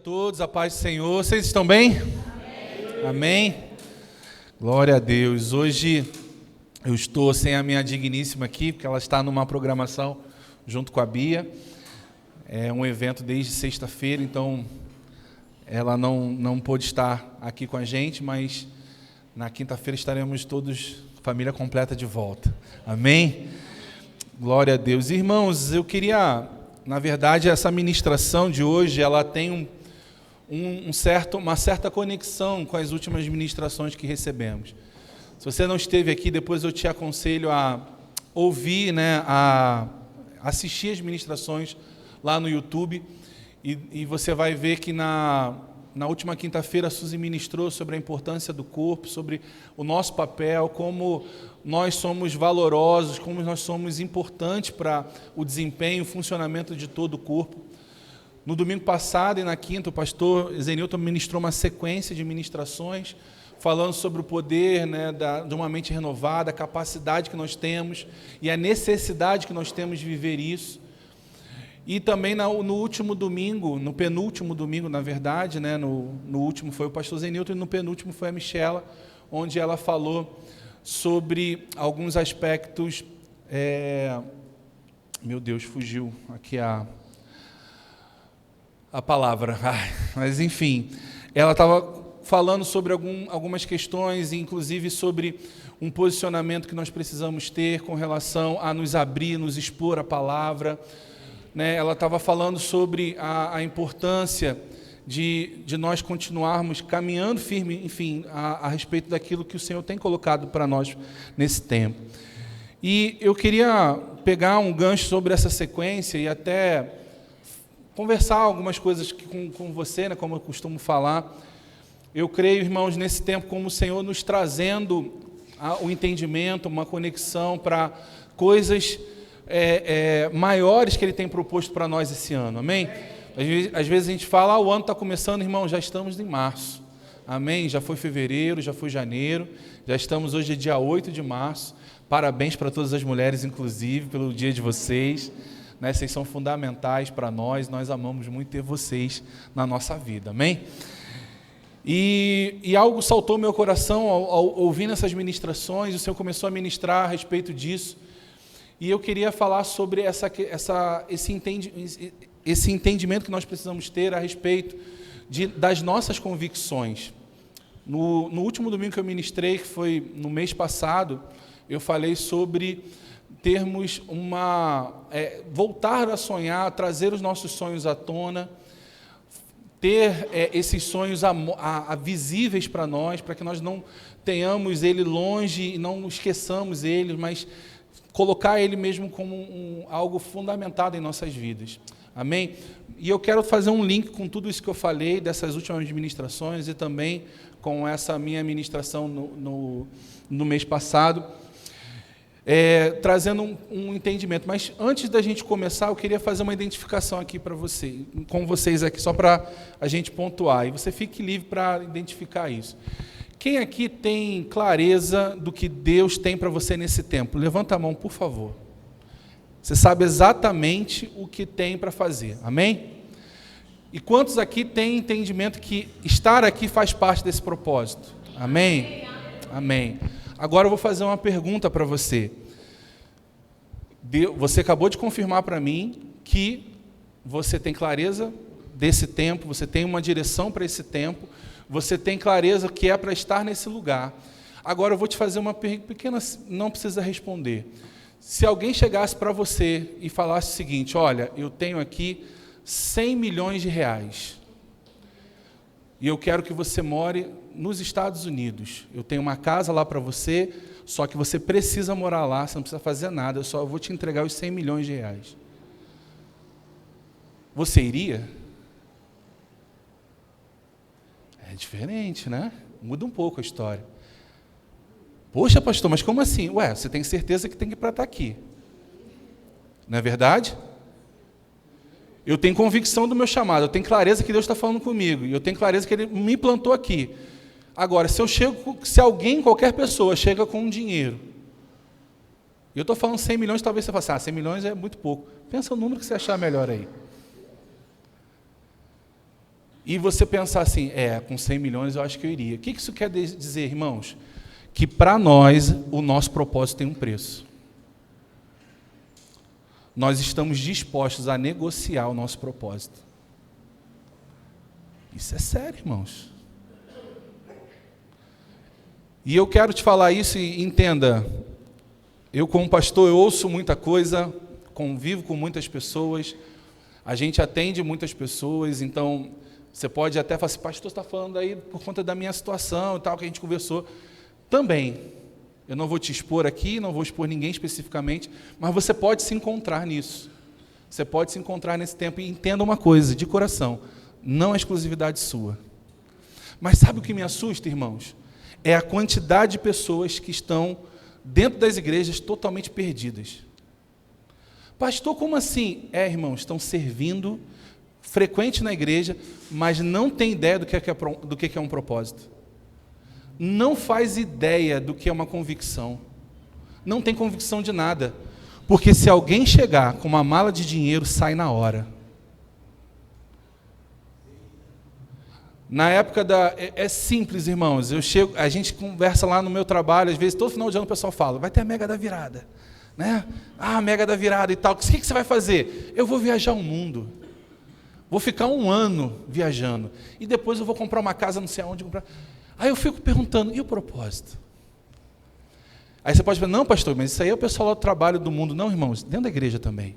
Todos, a paz do Senhor. Vocês estão bem? Amém. Amém. Glória a Deus. Hoje eu estou sem a minha digníssima aqui, porque ela está numa programação junto com a Bia. É um evento desde sexta-feira, então ela não pôde estar aqui com a gente, mas na quinta-feira estaremos todos, família completa, de volta. Amém? Glória a Deus. Irmãos, eu queria, na verdade, essa ministração de hoje, ela tem uma certa conexão com as últimas ministrações que recebemos. Se você não esteve aqui, depois eu te aconselho a ouvir, a assistir as ministrações lá no YouTube, e você vai ver que na última quinta-feira a Suzy ministrou sobre a importância do corpo, sobre o nosso papel, como nós somos valorosos, como nós somos importantes para o desempenho, o funcionamento de todo o corpo. No domingo passado e na quinta, o pastor Zenilton ministrou uma sequência de ministrações, falando sobre o poder de uma mente renovada, a capacidade que nós temos e a necessidade que nós temos de viver isso. E também no último domingo, no penúltimo domingo, na verdade, no último foi o pastor Zenilton e no penúltimo foi a Michela, onde ela falou sobre alguns aspectos... Meu Deus, fugiu aqui a palavra, mas enfim, ela estava falando sobre algumas questões, inclusive sobre um posicionamento que nós precisamos ter com relação a nos abrir, nos expor a palavra. Ela estava falando sobre a importância de nós continuarmos caminhando firme, enfim, a respeito daquilo que o Senhor tem colocado para nós nesse tempo. E eu queria pegar um gancho sobre essa sequência e até conversar algumas coisas com você, como eu costumo falar. Eu creio, irmãos, nesse tempo, como o Senhor nos trazendo o entendimento, uma conexão para coisas maiores que Ele tem proposto para nós esse ano, amém? Às vezes a gente fala, o ano está começando, irmão, já estamos em março, amém? Já foi fevereiro, já foi janeiro, já estamos hoje, dia 8 de março, parabéns para todas as mulheres, inclusive, pelo dia de vocês. Vocês são fundamentais para nós amamos muito ter vocês na nossa vida, amém? E algo saltou meu coração ao ouvir essas ministrações, o Senhor começou a ministrar a respeito disso, e eu queria falar sobre esse entendimento que nós precisamos ter a respeito das nossas convicções. No último domingo que eu ministrei, que foi no mês passado, eu falei sobre termos voltar a sonhar, trazer os nossos sonhos à tona, ter esses sonhos visíveis para nós, para que nós não tenhamos ele longe e não esqueçamos ele, mas colocar ele mesmo como algo fundamentado em nossas vidas. Amém? E eu quero fazer um link com tudo isso que eu falei, dessas últimas ministrações, e também com essa minha ministração no mês passado, trazendo um entendimento. Mas antes da gente começar, eu queria fazer uma identificação aqui com vocês aqui, só para a gente pontuar, e você fique livre para identificar isso. Quem aqui tem clareza do que Deus tem para você nesse tempo? Levanta a mão, por favor. Você sabe exatamente o que tem para fazer, amém? E quantos aqui têm entendimento que estar aqui faz parte desse propósito? Amém? Amém. Agora eu vou fazer uma pergunta para você. Você acabou de confirmar para mim que você tem clareza desse tempo, você tem uma direção para esse tempo, você tem clareza que é para estar nesse lugar. Agora eu vou te fazer uma pequena, não precisa responder. Se alguém chegasse para você e falasse o seguinte, olha, eu tenho aqui 100 milhões de reais, e eu quero que você more nos Estados Unidos. Eu tenho uma casa lá para você, só que você precisa morar lá, você não precisa fazer nada, eu vou te entregar os 100 milhões de reais. Você iria? É diferente, né? Muda um pouco a história. Poxa, pastor, mas como assim? Você tem certeza que tem que ir para estar aqui. Não é verdade? Eu tenho convicção do meu chamado, eu tenho clareza que Deus está falando comigo, e eu tenho clareza que Ele me plantou aqui. Agora, se alguém, qualquer pessoa, chega com um dinheiro, e eu estou falando 100 milhões, talvez você fale 100 milhões é muito pouco. Pensa no número que você achar melhor aí. E você pensar assim, com 100 milhões eu acho que eu iria. O que isso quer dizer, irmãos? Que para nós, o nosso propósito tem um preço. Nós estamos dispostos a negociar o nosso propósito. Isso é sério, irmãos. E eu quero te falar isso e entenda, eu como pastor, eu ouço muita coisa, convivo com muitas pessoas, a gente atende muitas pessoas, então você pode até falar assim, pastor, você está falando aí por conta da minha situação e tal, que a gente conversou. Também, eu não vou te expor aqui, não vou expor ninguém especificamente, mas você pode se encontrar nisso. Você pode se encontrar nesse tempo e entenda uma coisa, de coração, não é exclusividade sua. Mas sabe o que me assusta, irmãos? É a quantidade de pessoas que estão dentro das igrejas totalmente perdidas. Pastor, como assim? Irmãos, estão servindo, frequente na igreja, mas não tem ideia do que é um propósito. Não faz ideia do que é uma convicção. Não tem convicção de nada. Porque se alguém chegar com uma mala de dinheiro, sai na hora. Na época é simples, irmãos. A gente conversa lá no meu trabalho, às vezes, todo final de ano o pessoal fala, vai ter a mega da virada. Né? A mega da virada e tal. O que você vai fazer? Eu vou viajar o mundo. Vou ficar 1 ano viajando. E depois eu vou comprar uma casa, não sei aonde comprar. Aí eu fico perguntando, e o propósito? Aí você pode falar, não, pastor, mas isso aí é o pessoal lá do trabalho do mundo. Não, irmãos, dentro da igreja também.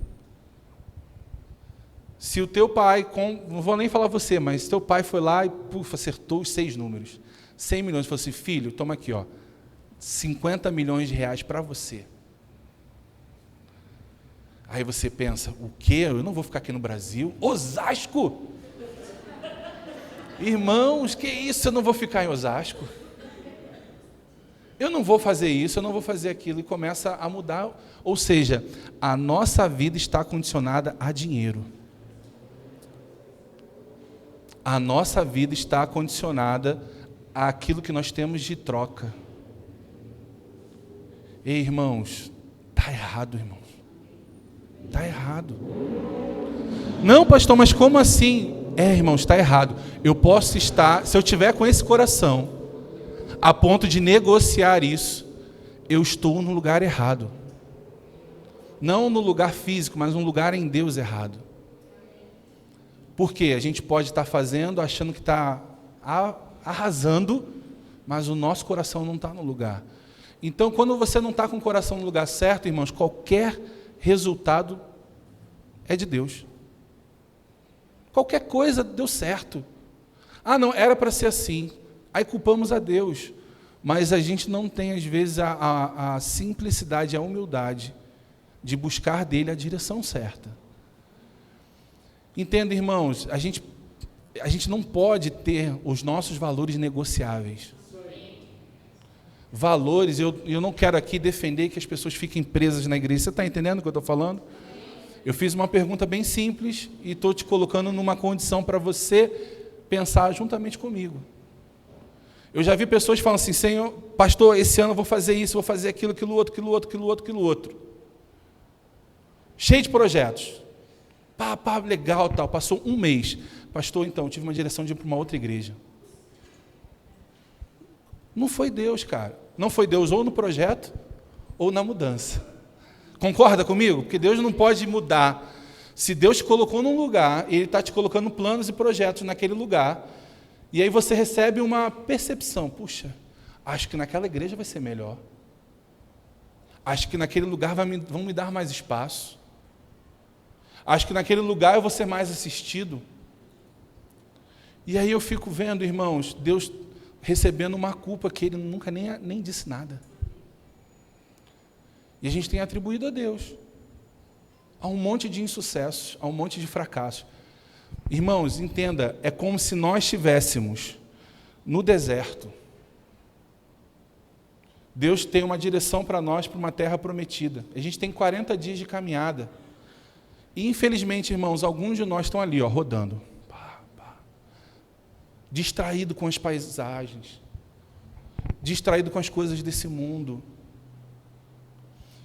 Se o teu pai, não vou nem falar você, mas se teu pai foi lá e acertou os 6 números, 100 milhões, falou assim, filho, toma aqui, 50 milhões de reais para você. Aí você pensa, o quê? Eu não vou ficar aqui no Brasil? Osasco! Irmãos, que isso? Eu não vou ficar em Osasco? Eu não vou fazer isso, eu não vou fazer aquilo. E começa a mudar. Ou seja, a nossa vida está condicionada a dinheiro. A nossa vida está condicionada àquilo que nós temos de troca. Ei, irmãos, está errado, irmãos. Está errado. Não, pastor, mas como assim? Irmãos, está errado. Eu posso estar, se eu tiver com esse coração, a ponto de negociar isso, eu estou no lugar errado. Não no lugar físico, mas no lugar em Deus errado. Porque a gente pode estar fazendo, achando que está arrasando, mas o nosso coração não está no lugar. Então, quando você não está com o coração no lugar certo, irmãos, qualquer resultado é de Deus. Qualquer coisa deu certo. Não, era para ser assim. Aí culpamos a Deus. Mas a gente não tem, às vezes, a simplicidade, a humildade de buscar dele a direção certa. Entenda, irmãos, a gente não pode ter os nossos valores negociáveis. Valores, eu não quero aqui defender que as pessoas fiquem presas na igreja. Você está entendendo o que eu estou falando? Eu fiz uma pergunta bem simples e estou te colocando numa condição para você pensar juntamente comigo. Eu já vi pessoas falando assim, Senhor, pastor, esse ano eu vou fazer isso, vou fazer aquilo, aquilo outro. Cheio de projetos. Legal, tal. Passou 1 mês. Pastor, então, eu tive uma direção de ir para uma outra igreja. Não foi Deus, cara. Não foi Deus ou no projeto ou na mudança. Concorda comigo? Porque Deus não pode mudar. Se Deus te colocou num lugar, Ele está te colocando planos e projetos naquele lugar, e aí você recebe uma percepção. Puxa, acho que naquela igreja vai ser melhor. Acho que naquele lugar vão me dar mais espaço. Acho que naquele lugar eu vou ser mais assistido. E aí eu fico vendo, irmãos, Deus recebendo uma culpa que Ele nunca nem disse nada. E a gente tem atribuído a Deus. Há um monte de insucessos, há um monte de fracassos. Irmãos, entenda, é como se nós estivéssemos no deserto. Deus tem uma direção para nós, para uma terra prometida. A gente tem 40 dias de caminhada. E, infelizmente, irmãos, alguns de nós estão ali, rodando. Distraído com as paisagens. Distraído com as coisas desse mundo.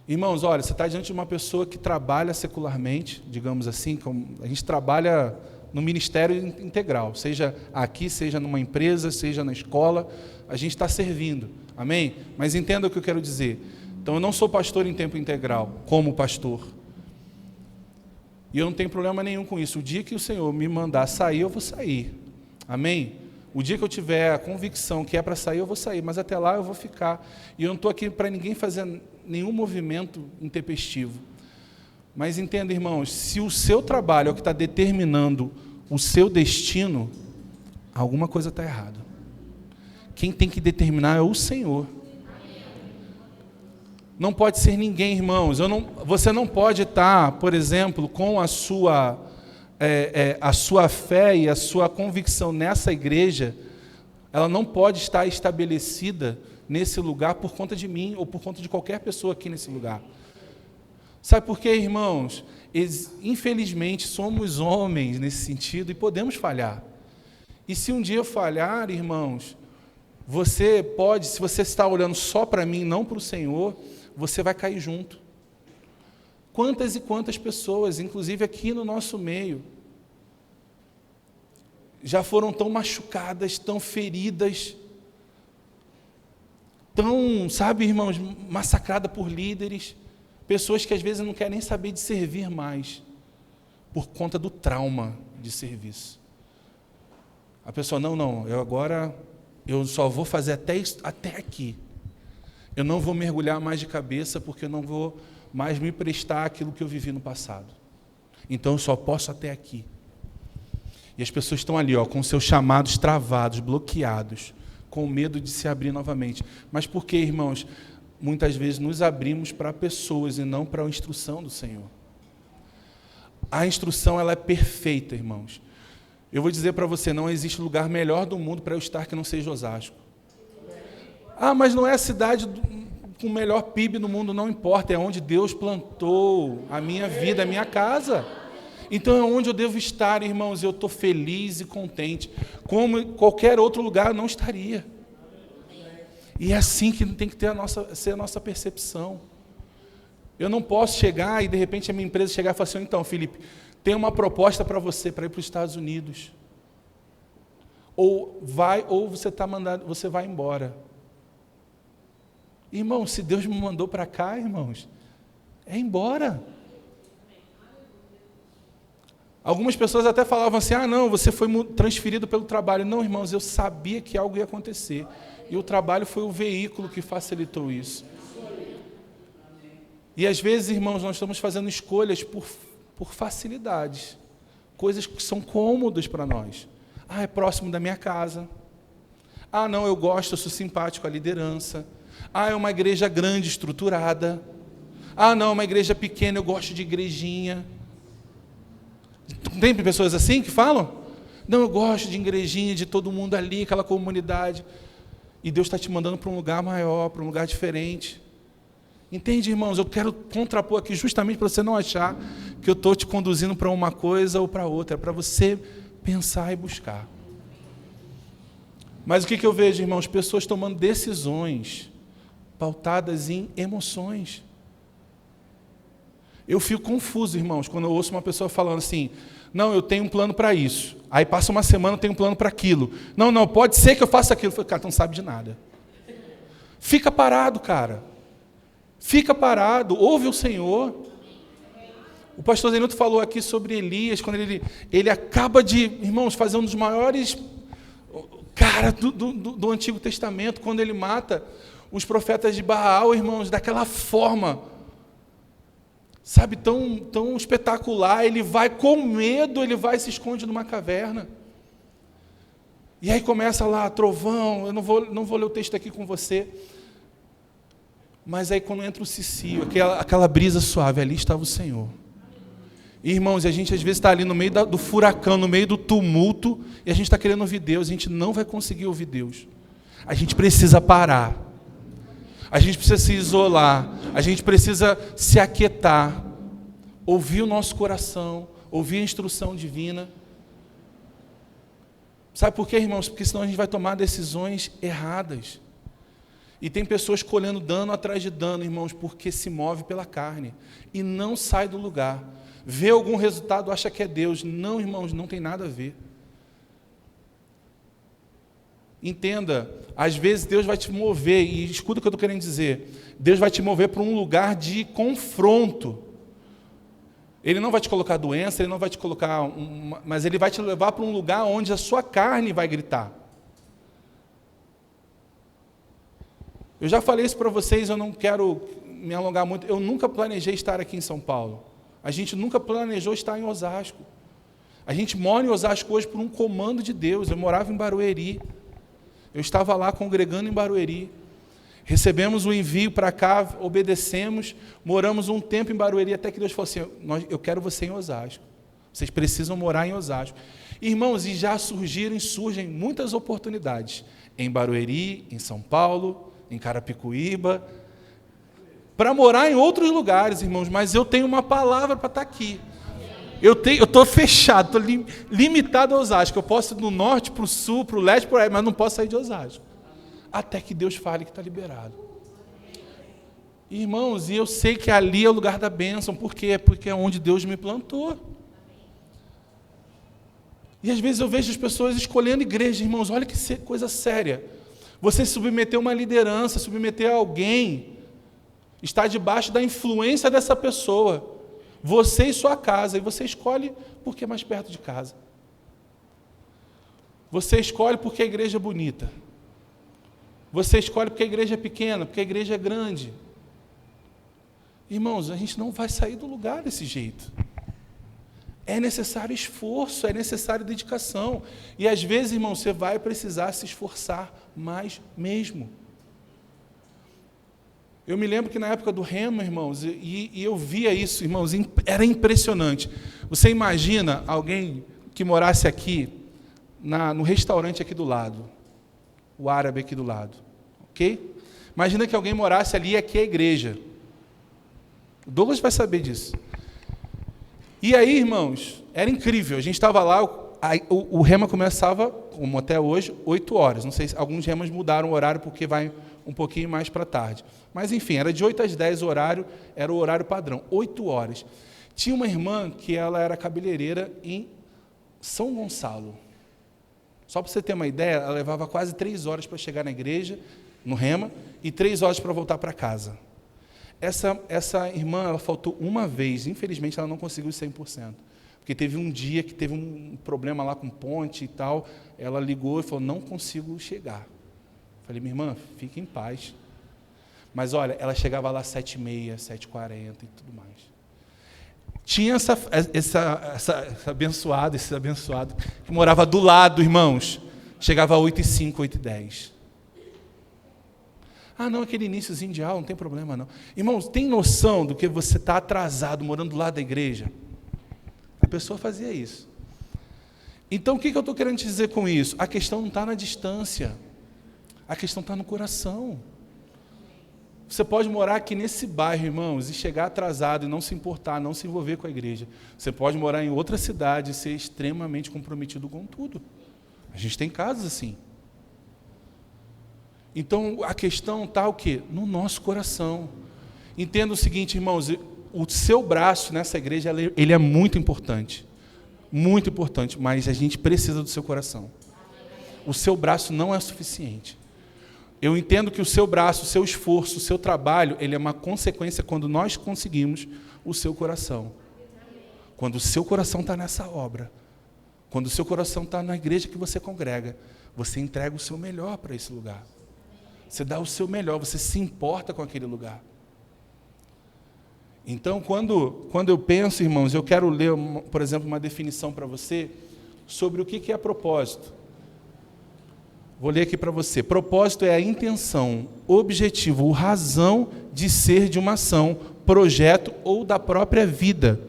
Irmãos, olha, você está diante de uma pessoa que trabalha secularmente, digamos assim, a gente trabalha no ministério integral, seja aqui, seja numa empresa, seja na escola, a gente está servindo, amém? Mas entenda o que eu quero dizer. Então, eu não sou pastor em tempo integral, como pastor. E eu não tenho problema nenhum com isso. O dia que o Senhor me mandar sair, eu vou sair, amém? O dia que eu tiver a convicção que é para sair, eu vou sair, mas até lá eu vou ficar. E eu não estou aqui para ninguém fazer nenhum movimento intempestivo. Mas entenda, irmãos, se o seu trabalho é o que está determinando o seu destino, alguma coisa está errada. Quem tem que determinar é o Senhor. Não pode ser ninguém, irmãos. Você não pode estar, por exemplo, com a sua fé e a sua convicção nessa igreja, ela não pode estar estabelecida nesse lugar por conta de mim ou por conta de qualquer pessoa aqui nesse lugar. Sabe por quê, irmãos? Infelizmente, somos homens nesse sentido e podemos falhar. E se um dia falhar, irmãos, você pode, se você está olhando só para mim, não para o Senhor, você vai cair junto. Quantas e quantas pessoas, inclusive aqui no nosso meio, já foram tão machucadas, tão feridas, tão, sabe, irmãos, massacradas por líderes, pessoas que às vezes não querem nem saber de servir mais, por conta do trauma de serviço. A pessoa, não, eu só vou fazer até aqui. Eu não vou mergulhar mais de cabeça, porque eu não vou mais me prestar àquilo que eu vivi no passado. Então eu só posso até aqui. E as pessoas estão ali, com seus chamados travados, bloqueados, com medo de se abrir novamente. Mas por que, irmãos? Muitas vezes nos abrimos para pessoas e não para a instrução do Senhor. A instrução, ela é perfeita, irmãos. Eu vou dizer para você, não existe lugar melhor do mundo para eu estar que não seja Osasco. Mas não é a cidade com o melhor PIB no mundo, não importa, é onde Deus plantou a minha vida, a minha casa. Então é onde eu devo estar, irmãos, eu estou feliz e contente, como em qualquer outro lugar eu não estaria. E é assim que tem que ser a nossa percepção. Eu não posso chegar e de repente a minha empresa chegar e falar assim, então, Felipe, tem uma proposta para você, para ir para os Estados Unidos. Ou você vai embora. Irmão, se Deus me mandou para cá, irmãos, é embora. Algumas pessoas até falavam assim, não, você foi transferido pelo trabalho. Não, irmãos, eu sabia que algo ia acontecer. E o trabalho foi o veículo que facilitou isso. E às vezes, irmãos, nós estamos fazendo escolhas por facilidades. Coisas que são cômodas para nós. É próximo da minha casa. Não, eu gosto, eu sou simpático à liderança. É uma igreja grande, estruturada. Não, é uma igreja pequena, eu gosto de igrejinha. Tem pessoas assim que falam? Não, eu gosto de igrejinha, de todo mundo ali, aquela comunidade. E Deus está te mandando para um lugar maior, para um lugar diferente. Entende, irmãos? Eu quero contrapor aqui justamente para você não achar que eu estou te conduzindo para uma coisa ou para outra. É para você pensar e buscar. Mas o que eu vejo, irmãos? Pessoas tomando decisões pautadas em emoções. Eu fico confuso, irmãos, quando eu ouço uma pessoa falando assim, não, eu tenho um plano para isso. Aí passa uma semana, eu tenho um plano para aquilo. Não, pode ser que eu faça aquilo. Eu falei, cara, tu não sabe de nada. Fica parado, cara. Fica parado, ouve o Senhor. O pastor Zenuto falou aqui sobre Elias, quando ele acaba de, irmãos, fazer um dos maiores cara do Antigo Testamento, quando ele mata os profetas de Baal, irmãos, daquela forma, sabe, tão espetacular. Ele vai com medo, ele vai e se esconde numa caverna. E aí começa lá, trovão, eu não vou ler o texto aqui com você. Mas aí quando entra o cicio, aquela brisa suave, ali estava o Senhor. E, irmãos, a gente às vezes está ali no meio do furacão, no meio do tumulto, e a gente está querendo ouvir Deus, a gente não vai conseguir ouvir Deus. A gente precisa parar. A gente precisa se isolar, a gente precisa se aquietar, ouvir o nosso coração, ouvir a instrução divina. Sabe por quê, irmãos? Porque senão a gente vai tomar decisões erradas. E tem pessoas colhendo dano atrás de dano, irmãos, porque se move pela carne e não sai do lugar. Vê algum resultado, acha que é Deus. Não, irmãos, não tem nada a ver. Entenda, às vezes Deus vai te mover, e escuta o que eu estou querendo dizer, Deus vai te mover para um lugar de confronto. Ele não vai te colocar doença, Ele não vai te colocar, mas Ele vai te levar para um lugar onde a sua carne vai gritar. Eu já falei isso para vocês, eu não quero me alongar muito, eu nunca planejei estar aqui em São Paulo. A gente nunca planejou estar em Osasco. A gente mora em Osasco hoje por um comando de Deus. Eu morava em Barueri. Eu estava lá congregando em Barueri. Recebemos o envio para cá, obedecemos, moramos um tempo em Barueri, até que Deus falou assim, eu quero você em Osasco. Vocês precisam morar em Osasco. Irmãos, e já surgem muitas oportunidades. Em Barueri, em São Paulo, em Carapicuíba, para morar em outros lugares, irmãos, mas eu tenho uma palavra para estar aqui. Eu estou fechado, estou limitado a Osasco. Eu posso ir do norte para o sul, para o leste, para o oeste, mas não posso sair de Osasco. Até que Deus fale que está liberado. Irmãos, e eu sei que ali é o lugar da bênção. Por quê? Porque é onde Deus me plantou. E às vezes eu vejo as pessoas escolhendo igreja, irmãos, olha que coisa séria. Você submeter uma liderança, submeter alguém, está debaixo da influência dessa pessoa. Você e sua casa, e você escolhe porque é mais perto de casa. Você escolhe porque a igreja é bonita. Você escolhe porque a igreja é pequena, porque a igreja é grande. Irmãos, a gente não vai sair do lugar desse jeito. É necessário esforço, é necessário dedicação. E às vezes, irmãos, você vai precisar se esforçar mais mesmo. Eu me lembro que na época do Rema, irmãos, e eu via isso, irmãos, era impressionante. Você imagina alguém que morasse aqui, no restaurante aqui do lado, o árabe aqui do lado, ok? Imagina que alguém morasse ali e aqui é a igreja. O Douglas vai saber disso. E aí, irmãos, era incrível, a gente estava lá, o Rema começava, como até hoje, 8 horas. Não sei se alguns Remas mudaram o horário porque vai um pouquinho mais para tarde. Mas, enfim, era de 8 às 10 o horário, era o horário padrão, 8 horas. Tinha uma irmã que ela era cabeleireira em São Gonçalo. Só para você ter uma ideia, ela levava quase 3 horas para chegar na igreja, no Rema, e 3 horas para voltar para casa. Essa irmã, ela faltou uma vez, infelizmente ela não conseguiu 100%. Porque teve um dia que teve um problema lá com ponte e tal, ela ligou e falou, não consigo chegar. Falei, minha irmã, fique em paz. Mas olha, ela chegava lá às 7h30, 7h40 e tudo mais. Tinha esse abençoado, que morava do lado, irmãos. Chegava às 8h05, 8h10. Ah, não, aquele iníciozinho de aula, não tem problema não. Irmãos, tem noção do que você está atrasado, morando do lado da igreja? A pessoa fazia isso. Então, o que eu estou querendo te dizer com isso? A questão não está na distância. A questão está no coração. Você pode morar aqui nesse bairro, irmãos, e chegar atrasado e não se importar, não se envolver com a igreja. Você pode morar em outra cidade e ser extremamente comprometido com tudo. A gente tem casos assim. Então, a questão está o quê? No nosso coração. Entenda o seguinte, irmãos, o seu braço nessa igreja, ele é muito importante, mas a gente precisa do seu coração. O seu braço não é suficiente. Eu entendo que o seu braço, o seu esforço, o seu trabalho, ele é uma consequência quando nós conseguimos o seu coração. Quando o seu coração está nessa obra, quando o seu coração está na igreja que você congrega, você entrega o seu melhor para esse lugar. Você dá o seu melhor, você se importa com aquele lugar. Então, quando eu penso, irmãos, eu quero ler, por exemplo, uma definição para você sobre o que é propósito. Vou ler aqui para você. Propósito é a intenção, objetivo ou razão de ser de uma ação, projeto ou da própria vida,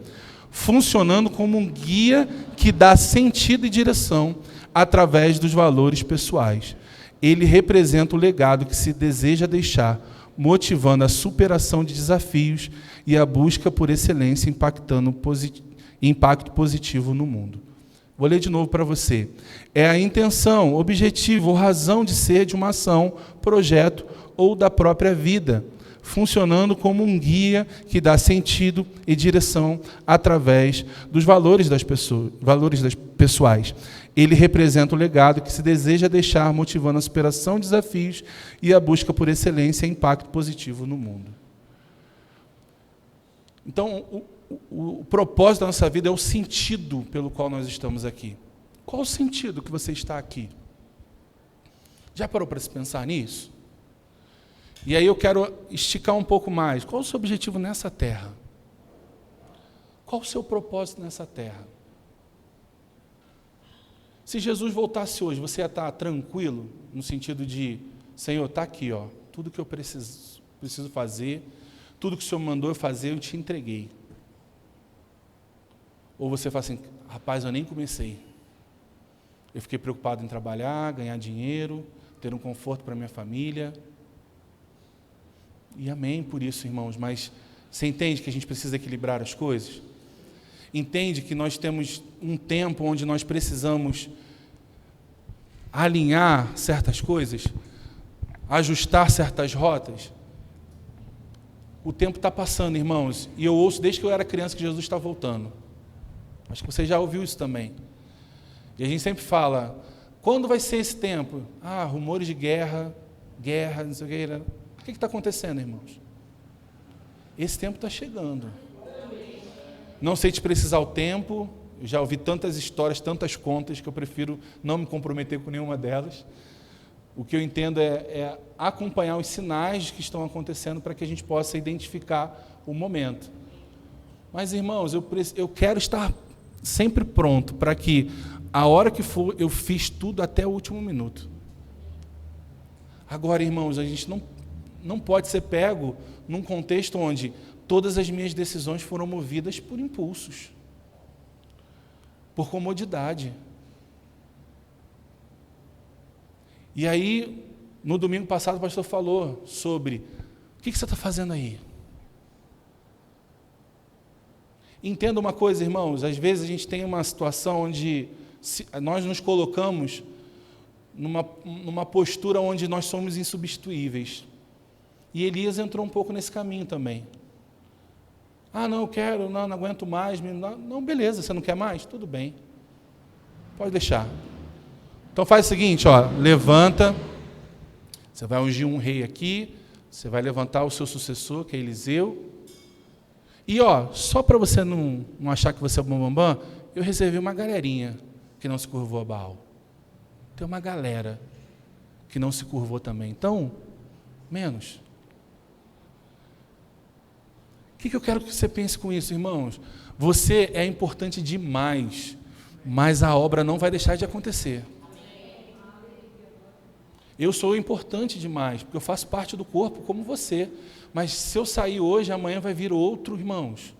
funcionando como um guia que dá sentido e direção através dos valores pessoais. Ele representa o legado que se deseja deixar, motivando a superação de desafios e a busca por excelência, impacto positivo no mundo. Vou ler de novo para você. É a intenção, objetivo ou razão de ser de uma ação, projeto ou da própria vida, funcionando como um guia que dá sentido e direção através dos valores das pessoais. Ele representa o legado que se deseja deixar, motivando a superação de desafios e a busca por excelência e impacto positivo no mundo. Então, o propósito da nossa vida é o sentido pelo qual nós estamos aqui. Qual o sentido que você está aqui? Já parou para se pensar nisso? E aí eu quero esticar um pouco mais. Qual o seu objetivo nessa terra? Qual o seu propósito nessa terra? Se Jesus voltasse hoje, você ia estar tranquilo, no sentido de, Senhor, está aqui, ó, tudo que eu preciso fazer, tudo que o Senhor mandou eu fazer, eu te entreguei. Ou você fala assim, rapaz, eu nem comecei. Eu fiquei preocupado em trabalhar, ganhar dinheiro, ter um conforto para minha família. E amém por isso, irmãos, mas você entende que a gente precisa equilibrar as coisas? Entende que nós temos um tempo onde nós precisamos alinhar certas coisas, ajustar certas rotas? O tempo está passando, irmãos, e eu ouço desde que eu era criança que Jesus está voltando. Acho que você já ouviu isso também. E a gente sempre fala, quando vai ser esse tempo? Ah, rumores de guerra, não sei o que. O que está acontecendo, irmãos? Esse tempo está chegando. Não sei te precisar o tempo, eu já ouvi tantas histórias, tantas contas, que eu prefiro não me comprometer com nenhuma delas. O que eu entendo é acompanhar os sinais que estão acontecendo para que a gente possa identificar o momento. Mas, irmãos, eu quero estar sempre pronto para que, a hora que for, eu fiz tudo até o último minuto. Agora, irmãos, a gente não pode ser pego num contexto onde todas as minhas decisões foram movidas por impulsos, por comodidade. E aí, no domingo passado, o pastor falou sobre o que você está fazendo aí? Entenda uma coisa, irmãos, às vezes a gente tem uma situação onde nós nos colocamos numa postura onde nós somos insubstituíveis. E Elias entrou um pouco nesse caminho também. Ah, não, eu quero, não aguento mais. Não, beleza, você não quer mais? Tudo bem. Pode deixar. Então faz o seguinte, ó, levanta, você vai ungir um rei aqui, você vai levantar o seu sucessor, que é Eliseu. E, ó, só para você não achar que você é bambambam, eu reservei uma galerinha que não se curvou a Baal. Tem uma galera que não se curvou também. Então, menos. O que eu quero que você pense com isso, irmãos? Você é importante demais, mas a obra não vai deixar de acontecer. Eu sou importante demais, porque eu faço parte do corpo como você. Mas se eu sair hoje, amanhã vai vir outro, irmãos.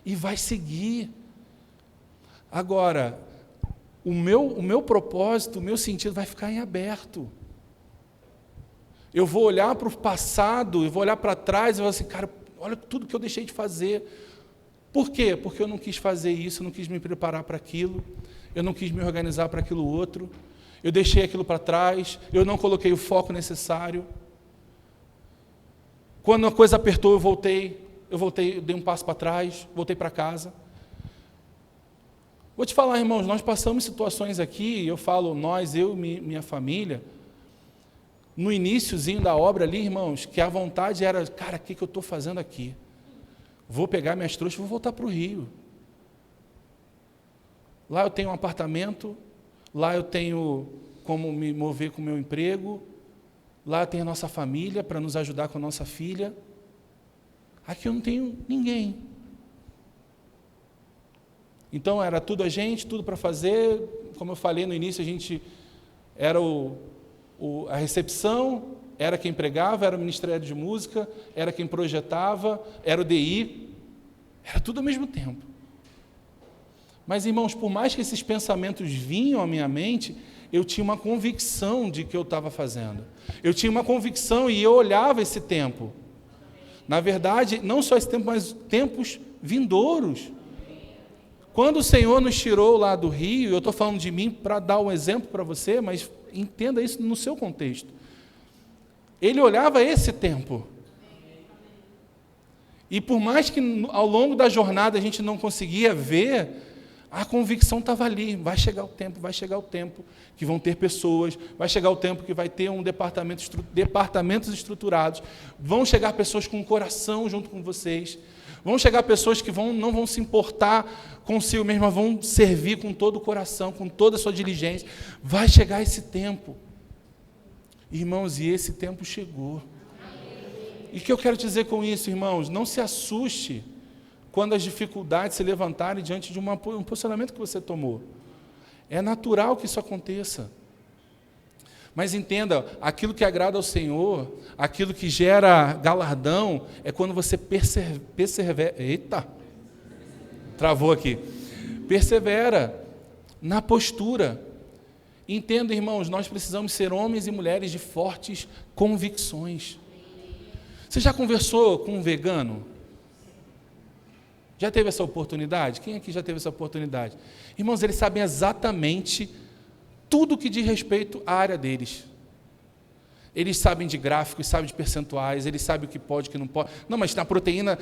E vai seguir. Agora, o meu propósito, o meu sentido vai ficar em aberto. Eu vou olhar para o passado, eu vou olhar para trás e vou assim, cara, olha tudo que eu deixei de fazer. Por quê? Porque eu não quis fazer isso, eu não quis me preparar para aquilo, eu não quis me organizar para aquilo outro, eu deixei aquilo para trás, eu não coloquei o foco necessário. Quando a coisa apertou, eu voltei, eu dei um passo para trás, voltei para casa. Vou te falar, irmãos, nós passamos situações aqui, eu falo nós, eu e minha família, no iniciozinho da obra ali, irmãos, que a vontade era, cara, o que eu estou fazendo aqui? Vou pegar minhas trouxas e vou voltar para o Rio. Lá eu tenho um apartamento, lá eu tenho como me mover com o meu emprego, lá tem a nossa família para nos ajudar com a nossa filha. Aqui eu não tenho ninguém. Então era tudo a gente, tudo para fazer. Como eu falei no início, a gente era a recepção, era quem pregava, era o Ministério de Música, era quem projetava, era o DI. Era tudo ao mesmo tempo. Mas, irmãos, por mais que esses pensamentos vinham à minha mente, eu tinha uma convicção de que eu estava fazendo. Eu tinha uma convicção e eu olhava esse tempo. Na verdade, não só esse tempo, mas tempos vindouros. Quando o Senhor nos tirou lá do rio, eu estou falando de mim para dar um exemplo para você, mas entenda isso no seu contexto. Ele olhava esse tempo. E por mais que ao longo da jornada a gente não conseguia ver, a convicção estava ali. Vai chegar o tempo que vão ter pessoas, vai chegar o tempo que vai ter departamentos estruturados, vão chegar pessoas com o coração junto com vocês, vão chegar pessoas que não vão se importar consigo mesmas, vão servir com todo o coração, com toda a sua diligência. Vai chegar esse tempo. Irmãos, e esse tempo chegou. E o que eu quero dizer com isso, irmãos? Não se assuste quando as dificuldades se levantarem diante de um posicionamento que você tomou. É natural que isso aconteça. Mas entenda, aquilo que agrada ao Senhor, aquilo que gera galardão, é quando você persevera. Eita! Travou aqui. Persevera na postura. Entenda, irmãos, nós precisamos ser homens e mulheres de fortes convicções. Você já conversou com um vegano? Já teve essa oportunidade? Quem aqui já teve essa oportunidade? Irmãos, eles sabem exatamente tudo que diz respeito à área deles. Eles sabem de gráficos, sabem de percentuais, eles sabem o que pode, o que não pode. Não, mas na proteína,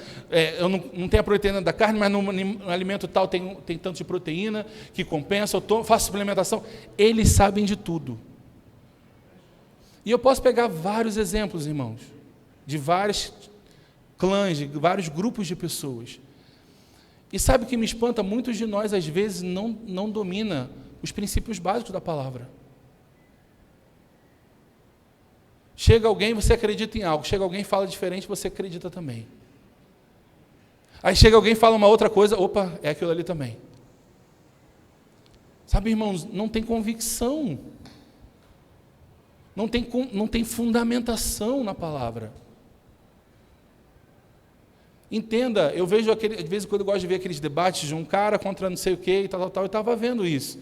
eu não tenho a proteína da carne, mas no alimento tal tem tanto de proteína que compensa, faço suplementação. Eles sabem de tudo. E eu posso pegar vários exemplos, irmãos, de vários clãs, de vários grupos de pessoas. E sabe o que me espanta? Muitos de nós, às vezes, não domina os princípios básicos da palavra. Chega alguém, você acredita em algo. Chega alguém e fala diferente, você acredita também. Aí chega alguém e fala uma outra coisa, opa, é aquilo ali também. Sabe, irmãos, não tem convicção. Não tem fundamentação na palavra. Entenda, eu vejo de vez em quando eu gosto de ver aqueles debates de um cara contra não sei o que e tal, eu estava vendo isso.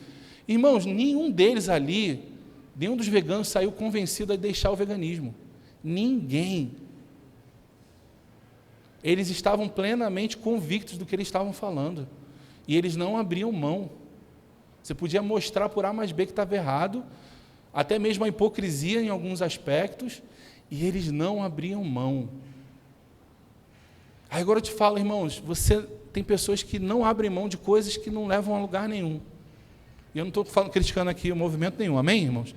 Irmãos, nenhum deles ali, nenhum dos veganos saiu convencido a deixar o veganismo. Ninguém. Eles estavam plenamente convictos do que eles estavam falando. E eles não abriam mão. Você podia mostrar por A mais B que estava errado, até mesmo a hipocrisia em alguns aspectos, e eles não abriam mão. Aí agora eu te falo, irmãos, tem pessoas que não abrem mão de coisas que não levam a lugar nenhum. E eu não estou criticando aqui o movimento nenhum, amém, irmãos?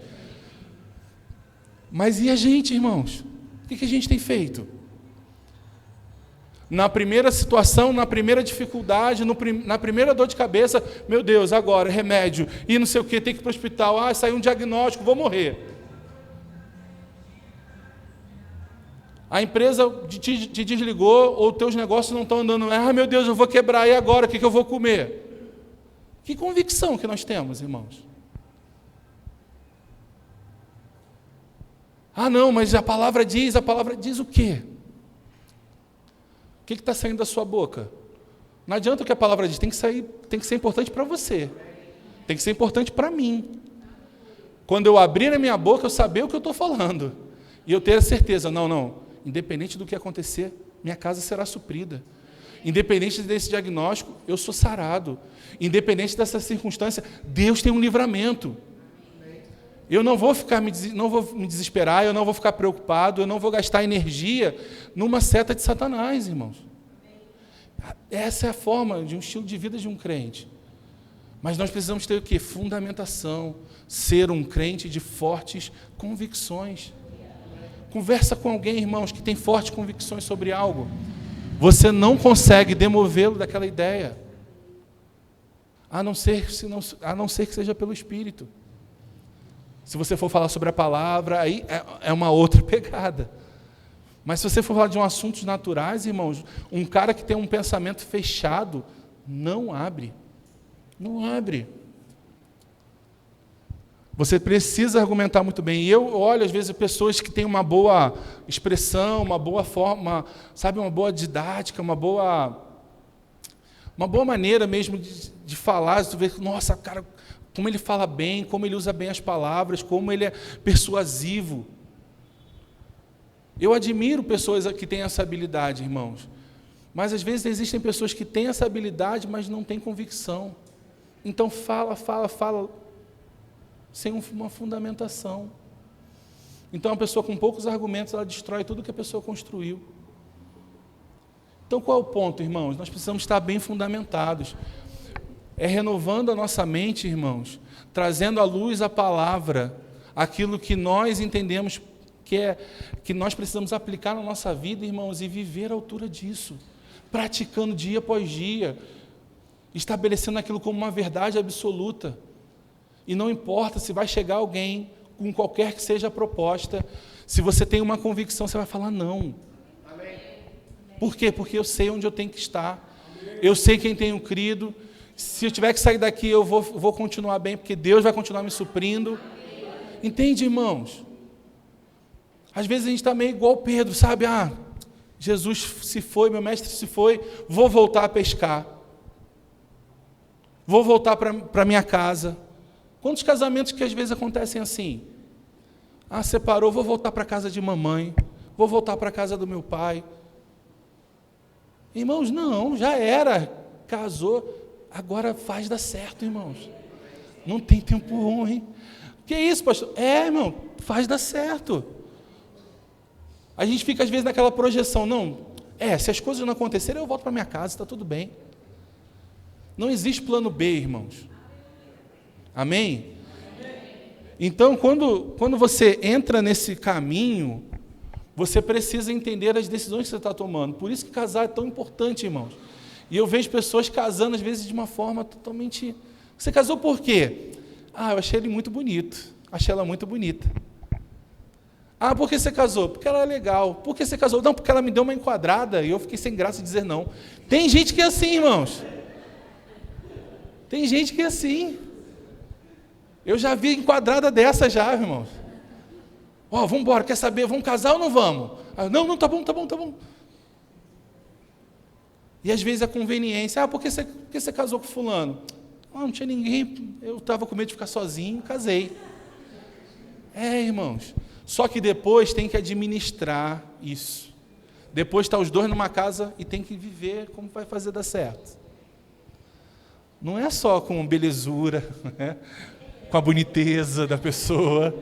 Mas e a gente, irmãos? O que a gente tem feito? Na primeira situação, na primeira dificuldade, na primeira dor de cabeça, meu Deus, agora, remédio, e não sei o que, tem que ir para o hospital, saiu um diagnóstico, vou morrer. A empresa te desligou, ou teus negócios não estão andando, meu Deus, eu vou quebrar, e agora, o que eu vou comer? Que convicção que nós temos, irmãos? Não, mas a palavra diz o quê? O que está saindo da sua boca? Não adianta o que a palavra diz, tem que ser importante para você, tem que ser importante para mim. Quando eu abrir a minha boca, eu saber o que eu estou falando, e eu ter a certeza, não, independente do que acontecer, minha casa será suprida. Independente desse diagnóstico, eu sou sarado. Independente dessa circunstância, Deus tem um livramento. Eu não vou me desesperar, eu não vou ficar preocupado, eu não vou gastar energia numa seta de Satanás, irmãos. Essa é a forma de um estilo de vida de um crente. Mas nós precisamos ter o quê? Fundamentação, ser um crente de fortes convicções. Conversa com alguém, irmãos, que tem fortes convicções sobre algo. Você não consegue demovê-lo daquela ideia, a não ser que seja pelo Espírito. Se você for falar sobre a palavra, aí é uma outra pegada. Mas se você for falar de assuntos naturais, irmãos, um cara que tem um pensamento fechado, não abre. Não abre. Você precisa argumentar muito bem. E eu olho, às vezes, pessoas que têm uma boa expressão, uma boa forma, sabe, uma boa didática, uma boa maneira mesmo de falar. Você vê, nossa, cara, como ele fala bem, como ele usa bem as palavras, como ele é persuasivo. Eu admiro pessoas que têm essa habilidade, irmãos. Mas às vezes existem pessoas que têm essa habilidade, mas não têm convicção. Então fala sem uma fundamentação. Então a pessoa com poucos argumentos, ela destrói tudo que a pessoa construiu. Então qual é o ponto, irmãos? Nós precisamos estar bem fundamentados. É renovando a nossa mente, irmãos, trazendo à luz a palavra, aquilo que nós entendemos que nós precisamos aplicar na nossa vida, irmãos, e viver à altura disso, praticando dia após dia, estabelecendo aquilo como uma verdade absoluta. E não importa se vai chegar alguém, com qualquer que seja a proposta, se você tem uma convicção, você vai falar não. Amém. Por quê? Porque eu sei onde eu tenho que estar, eu sei quem tenho crido. Se eu tiver que sair daqui, eu vou continuar bem, porque Deus vai continuar me suprindo. Entende, irmãos? Às vezes a gente está meio igual Pedro, sabe? Jesus se foi, meu mestre se foi, vou voltar a pescar. Vou voltar para minha casa. Quantos casamentos que às vezes acontecem assim? Separou, vou voltar para a casa de mamãe, vou voltar para a casa do meu pai. Irmãos, não, já era, casou, agora faz dar certo, irmãos. Não tem tempo ruim. Que isso, pastor? Irmão, faz dar certo. A gente fica às vezes naquela projeção, se as coisas não acontecerem, eu volto para minha casa, está tudo bem. Não existe plano B, irmãos. Amém? Então, quando você entra nesse caminho, você precisa entender as decisões que você está tomando. Por isso que casar é tão importante, irmãos. E eu vejo pessoas casando, às vezes, de uma forma totalmente... Você casou por quê? Eu achei ele muito bonito. Achei ela muito bonita. Por que você casou? Porque ela é legal. Por que você casou? Não, porque ela me deu uma enquadrada e eu fiquei sem graça de dizer não. Tem gente que é assim, irmãos. Tem gente que é assim. Eu já vi enquadrada dessa já, irmãos. Vamos embora, quer saber? Vamos casar ou não vamos? Não, tá bom. E às vezes a conveniência, por que você casou com fulano? Não tinha ninguém, eu estava com medo de ficar sozinho, casei. Irmãos, só que depois tem que administrar isso. Depois está os dois numa casa e tem que viver como vai fazer dar certo. Não é só com belezura, né? Com a boniteza da pessoa.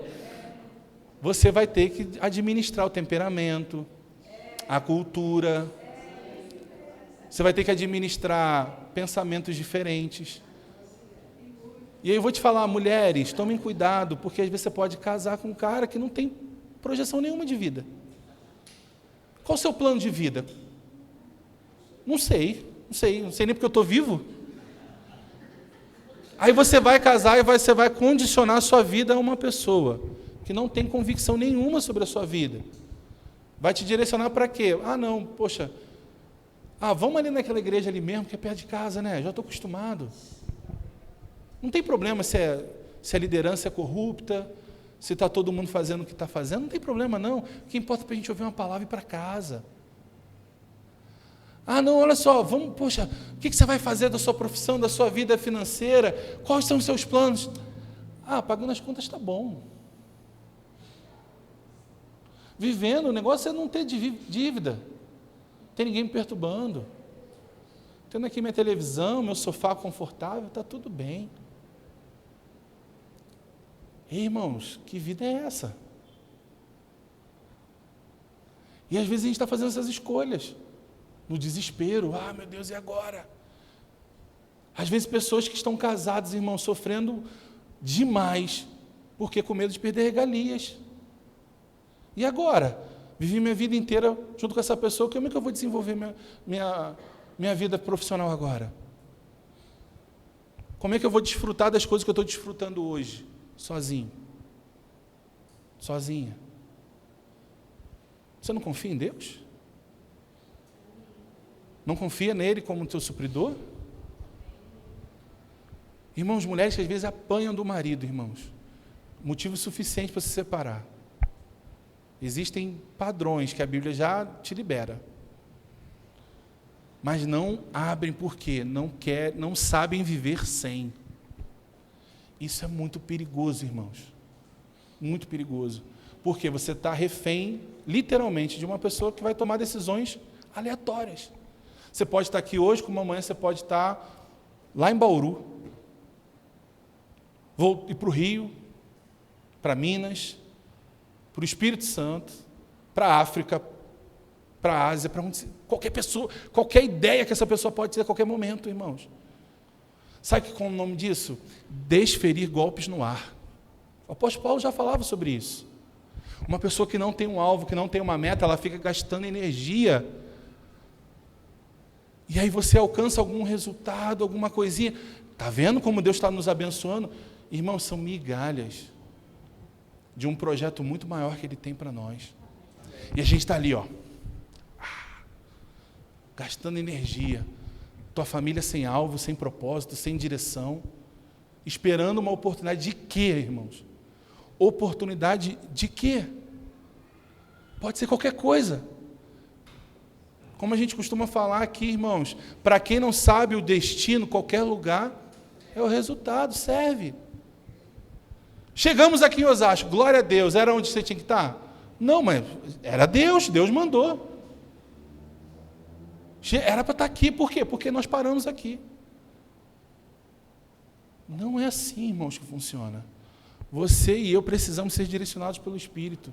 Você vai ter que administrar o temperamento, a cultura. Você vai ter que administrar pensamentos diferentes. E aí eu vou te falar, mulheres, tomem cuidado, porque às vezes você pode casar com um cara que não tem projeção nenhuma de vida. Qual o seu plano de vida? Não sei nem porque eu estou vivo. Aí você vai casar e você vai condicionar a sua vida a uma pessoa que não tem convicção nenhuma sobre a sua vida. Vai te direcionar para quê? Vamos ali naquela igreja ali mesmo, que é perto de casa, né? Já estou acostumado. Não tem problema se a liderança é corrupta, se está todo mundo fazendo o que está fazendo, não tem problema não. O que importa é para a gente ouvir uma palavra e ir para casa. Olha só, o que você vai fazer da sua profissão, da sua vida financeira? Quais são os seus planos? Pagando as contas está bom. Vivendo, o negócio é não ter dívida. Não tem ninguém me perturbando. Tendo aqui minha televisão, meu sofá confortável, está tudo bem. Irmãos, que vida é essa? E às vezes a gente está fazendo essas escolhas. No desespero, meu Deus, e agora? Às vezes pessoas que estão casadas, irmãos, sofrendo demais, porque com medo de perder regalias. E agora? Vivi minha vida inteira junto com essa pessoa, como é que eu vou desenvolver minha vida profissional agora? Como é que eu vou desfrutar das coisas que eu estou desfrutando hoje, sozinho? Sozinha? Você não confia em Deus? Não confia nele como teu supridor? Irmãos, mulheres que às vezes apanham do marido, irmãos. Motivo suficiente para se separar. Existem padrões que a Bíblia já te libera. Mas não abrem porque não sabem viver sem. Isso é muito perigoso, irmãos. Muito perigoso. Porque você está refém, literalmente, de uma pessoa que vai tomar decisões aleatórias. Você pode estar aqui hoje, como amanhã você pode estar lá em Bauru. Vou ir para o Rio, para Minas, para o Espírito Santo, para a África, para a Ásia, para onde qualquer pessoa, qualquer ideia que essa pessoa pode ter a qualquer momento, irmãos. Sabe qual é o nome disso? Desferir golpes no ar. O apóstolo Paulo já falava sobre isso. Uma pessoa que não tem um alvo, que não tem uma meta, ela fica gastando energia. E aí você alcança algum resultado, alguma coisinha. Está vendo como Deus está nos abençoando? Irmãos, são migalhas de um projeto muito maior que Ele tem para nós. E a gente está ali, ó, gastando energia. Tua família sem alvo, sem propósito, sem direção, esperando uma oportunidade de quê, irmãos? Oportunidade de quê? Pode ser qualquer coisa. Como a gente costuma falar aqui, irmãos, para quem não sabe o destino, qualquer lugar é o resultado, serve. Chegamos aqui em Osasco, glória a Deus, era onde você tinha que estar? Não, mas era Deus, Deus mandou. Era para estar aqui, por quê? Porque nós paramos aqui. Não é assim, irmãos, que funciona. Você e eu precisamos ser direcionados pelo Espírito.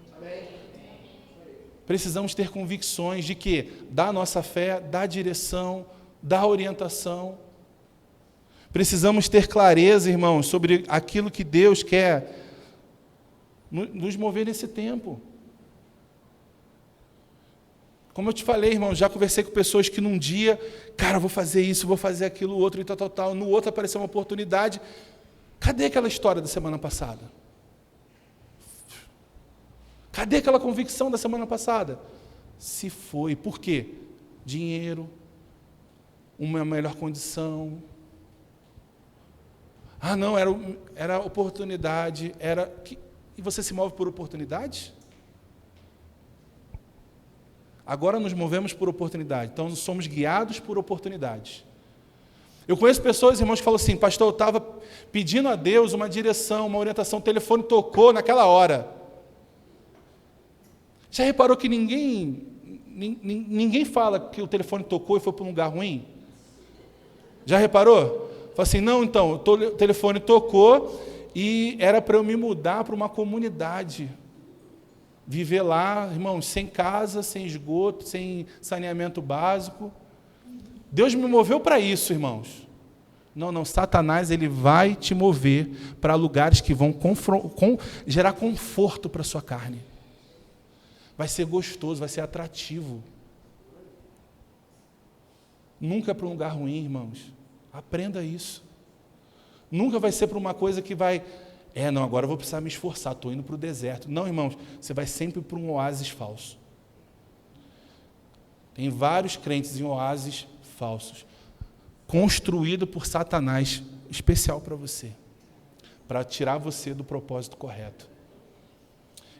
Precisamos ter convicções de que da nossa fé, da direção, da orientação. Precisamos ter clareza, irmãos, sobre aquilo que Deus quer nos mover nesse tempo. Como eu te falei, irmão, já conversei com pessoas que num dia, cara, vou fazer isso, vou fazer aquilo, outro e tal. No outro apareceu uma oportunidade. Cadê aquela história da semana passada? Cadê aquela convicção da semana passada? Se foi. Por quê? Dinheiro, uma melhor condição. Ah, não, era oportunidade, E você se move por oportunidade? Agora nos movemos por oportunidade, então nós somos guiados por oportunidades. Eu conheço pessoas, irmãos, que falam assim, pastor, eu estava pedindo a Deus uma direção, uma orientação, o telefone tocou naquela hora. Já reparou que ninguém fala que o telefone tocou e foi para um lugar ruim? Já reparou? Fala assim, não, então, o telefone tocou e era para eu me mudar para uma comunidade. Viver lá, irmãos, sem casa, sem esgoto, sem saneamento básico. Deus me moveu para isso, irmãos. Não, Satanás, ele vai te mover para lugares que vão gerar conforto para a sua carne. Vai ser gostoso, vai ser atrativo. Nunca para um lugar ruim, irmãos. Aprenda isso. Nunca vai ser para uma coisa que vai... agora eu vou precisar me esforçar, estou indo para o deserto. Não, irmãos, você vai sempre para um oásis falso. Tem vários crentes em oásis falsos, construído por Satanás, especial para você, para tirar você do propósito correto.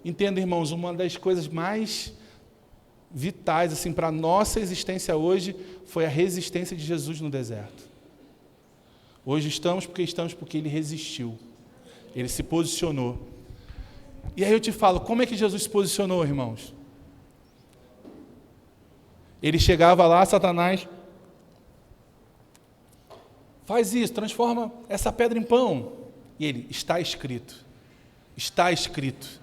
Entenda, irmãos, uma das coisas mais vitais assim, para a nossa existência hoje foi a resistência de Jesus no deserto. Hoje estamos porque Ele resistiu. Ele se posicionou. E aí eu te falo, como é que Jesus se posicionou, irmãos? Ele chegava lá, Satanás, faz isso, transforma essa pedra em pão. E ele, está escrito. Está escrito.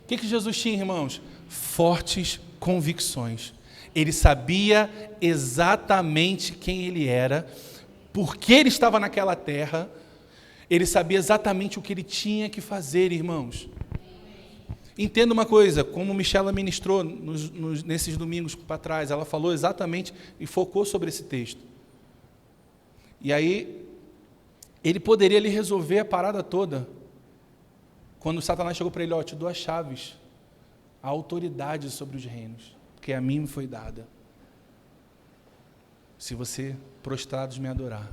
O que Jesus tinha, irmãos? Fortes convicções. Ele sabia exatamente quem ele era, por que ele estava naquela terra. Ele sabia exatamente o que ele tinha que fazer, irmãos. Entenda uma coisa, como Michela ministrou nesses domingos para trás, ela falou exatamente e focou sobre esse texto. E aí, ele poderia lhe resolver a parada toda. Quando Satanás chegou para ele, te dou as chaves, a autoridade sobre os reinos, que a mim me foi dada. Se você prostrados me adorar.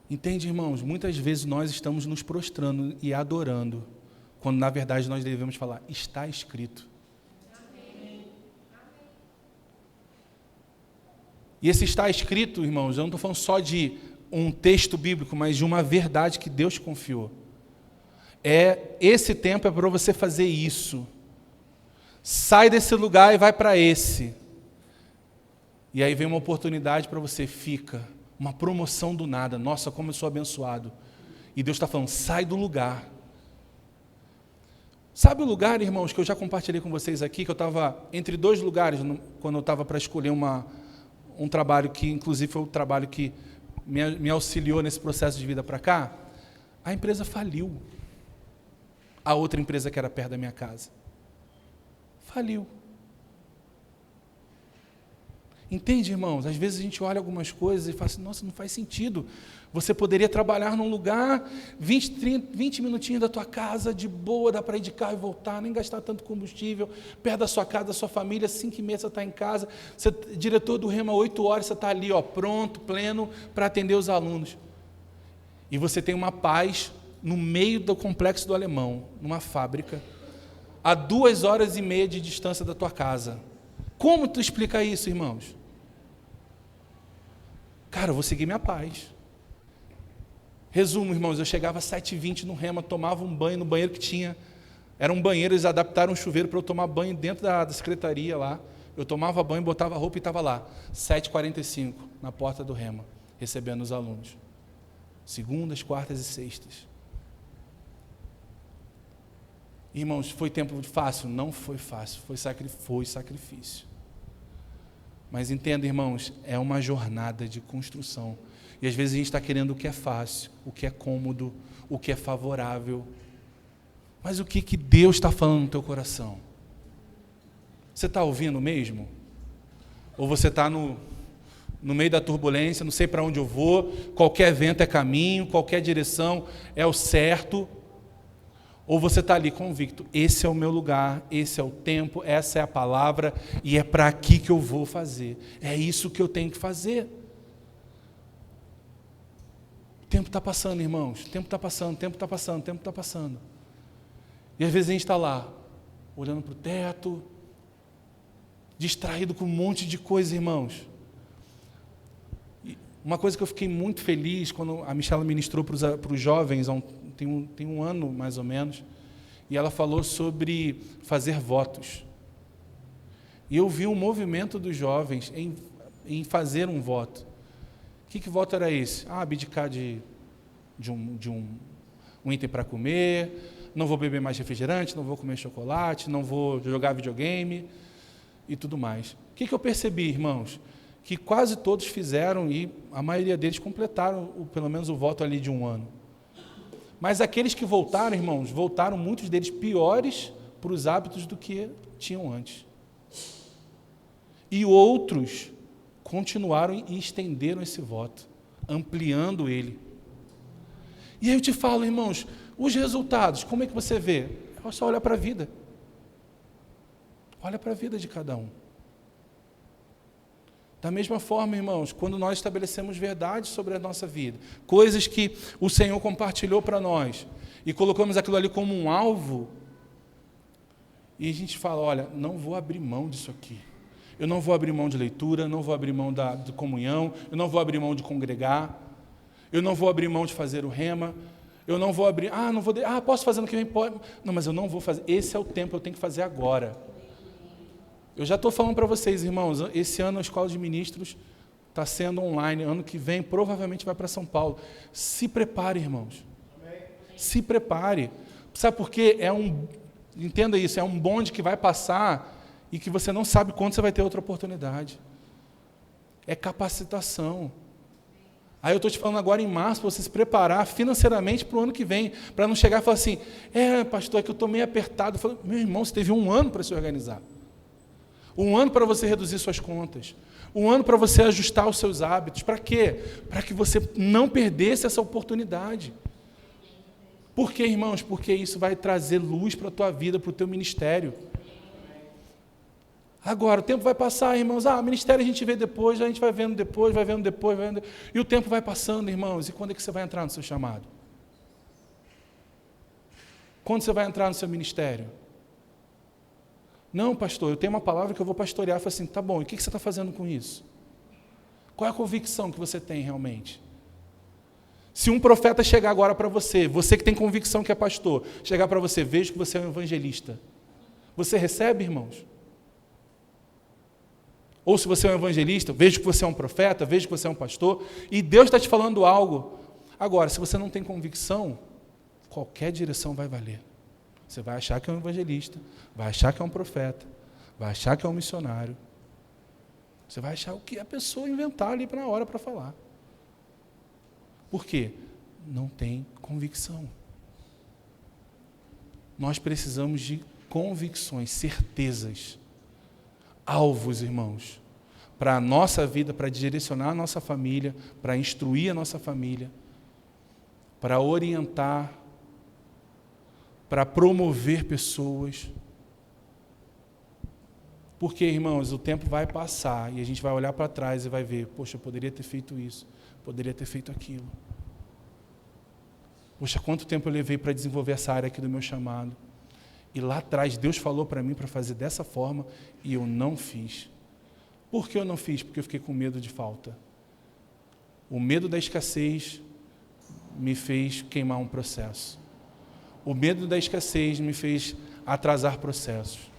Entende, irmãos? Muitas vezes nós estamos nos prostrando e adorando, quando na verdade nós devemos falar, está escrito. E esse está escrito, irmãos, eu não estou falando só de um texto bíblico, mas de uma verdade que Deus confiou. Esse tempo é para você fazer isso. Sai desse lugar e vai para esse. E aí vem uma oportunidade para você, fica. Uma promoção do nada. Nossa, como eu sou abençoado. E Deus está falando, sai do lugar. Sabe o lugar, irmãos, que eu já compartilhei com vocês aqui, que eu estava entre dois lugares, quando eu estava para escolher um trabalho que, inclusive, foi o trabalho que me auxiliou nesse processo de vida para cá? A empresa faliu. A outra empresa que era perto da minha casa. Faliu. Entende, irmãos? Às vezes a gente olha algumas coisas e fala assim, nossa, não faz sentido. Você poderia trabalhar num lugar, 20 minutinhos da tua casa, de boa, dá para ir de carro e voltar, nem gastar tanto combustível, perto da sua casa, da sua família, 5h30 você está em casa, você, diretor do Rema, 8 horas, você está ali, ó, pronto, pleno, para atender os alunos. E você tem uma paz no meio do Complexo do Alemão, numa fábrica, a 2h30 de distância da tua casa. Como tu explica isso, irmãos? Cara, eu vou seguir minha paz. Resumo, irmãos, eu chegava às 7h20 no Rema, tomava um banho no banheiro que tinha. Era um banheiro, eles adaptaram um chuveiro para eu tomar banho dentro da secretaria lá. Eu tomava banho, botava a roupa e estava lá. 7h45, na porta do Rema, recebendo os alunos. Segundas, quartas e sextas. Irmãos, foi tempo fácil? Não foi fácil, foi sacrifício. Mas entenda, irmãos, é uma jornada de construção. E às vezes a gente está querendo o que é fácil, o que é cômodo, o que é favorável. Mas o que Deus está falando no teu coração? Você está ouvindo mesmo? Ou você está no meio da turbulência, não sei para onde eu vou, qualquer vento é caminho, qualquer direção é o certo? Ou você está ali convicto, esse é o meu lugar, esse é o tempo, essa é a palavra, e é para aqui que eu vou fazer. É isso que eu tenho que fazer. O tempo está passando, irmãos. O tempo está passando, o tempo está passando, o tempo está passando. E às vezes a gente está lá, olhando para o teto, distraído com um monte de coisa, irmãos. E uma coisa que eu fiquei muito feliz, quando a Michela ministrou para os jovens, tem um ano mais ou menos, e ela falou sobre fazer votos. E eu vi um movimento dos jovens em fazer um voto. Que voto era esse? Abdicar de um item para comer, não vou beber mais refrigerante, não vou comer chocolate, não vou jogar videogame e tudo mais. O que eu percebi, irmãos? Que quase todos fizeram e a maioria deles completaram pelo menos o voto ali de 1 ano. Mas aqueles que voltaram, irmãos, voltaram muitos deles piores para os hábitos do que tinham antes. E outros continuaram e estenderam esse voto, ampliando ele. E aí eu te falo, irmãos, os resultados, como é que você vê? É só olhar para a vida. Olha para a vida de cada um. Da mesma forma, irmãos, quando nós estabelecemos verdades sobre a nossa vida, coisas que o Senhor compartilhou para nós, e colocamos aquilo ali como um alvo, e a gente fala, olha, não vou abrir mão disso aqui. Eu não vou abrir mão de leitura, não vou abrir mão de comunhão, eu não vou abrir mão de congregar, eu não vou abrir mão de fazer o rema, eu não vou abrir, posso fazer no que vem? Pode. Não, mas eu não vou fazer, esse é o tempo, eu tenho que fazer agora. Eu já estou falando para vocês, irmãos, esse ano a Escola de Ministros está sendo online, ano que vem provavelmente vai para São Paulo. Se prepare, irmãos. Se prepare. Sabe por quê? Entenda isso, é um bonde que vai passar e que você não sabe quando você vai ter outra oportunidade. É capacitação. Aí eu estou te falando agora em março, para você se preparar financeiramente para o ano que vem, para não chegar e falar assim, pastor, é que eu estou meio apertado. Eu falo, meu irmão, você teve 1 ano para se organizar. 1 ano para você reduzir suas contas. 1 ano para você ajustar os seus hábitos. Para quê? Para que você não perdesse essa oportunidade. Por quê, irmãos? Porque isso vai trazer luz para a tua vida, para o teu ministério. Agora, o tempo vai passar, irmãos. Ministério a gente vê depois, a gente vai vendo depois, vai vendo depois. E o tempo vai passando, irmãos. E quando é que você vai entrar no seu chamado? Quando você vai entrar no seu ministério? Não, pastor, eu tenho uma palavra que eu vou pastorear. Eu falo assim, tá bom, e o que você está fazendo com isso? Qual é a convicção que você tem realmente? Se um profeta chegar agora para você que tem convicção que é pastor, chegar para você, vejo que você é um evangelista. Você recebe, irmãos? ou se você é um evangelista, vejo que você é um profeta, vejo que você é um pastor, e Deus está te falando algo. Agora, se você não tem convicção, qualquer direção vai valer. Você vai achar que é um evangelista, vai achar que é um profeta, vai achar que é um missionário. Você vai achar o que a pessoa inventar ali na hora para falar. Por quê? Não tem convicção. Nós precisamos de convicções, certezas, alvos, irmãos, para a nossa vida, para direcionar a nossa família, para instruir a nossa família, para orientar, para promover pessoas. Porque, irmãos, o tempo vai passar e a gente vai olhar para trás e vai ver, poxa, eu poderia ter feito isso, poderia ter feito aquilo. Poxa, quanto tempo eu levei para desenvolver essa área aqui do meu chamado. E lá atrás Deus falou para mim para fazer dessa forma e eu não fiz. Por que eu não fiz? Porque eu fiquei com medo de falta. O medo da escassez me fez queimar um processo. O medo da escassez me fez atrasar processos.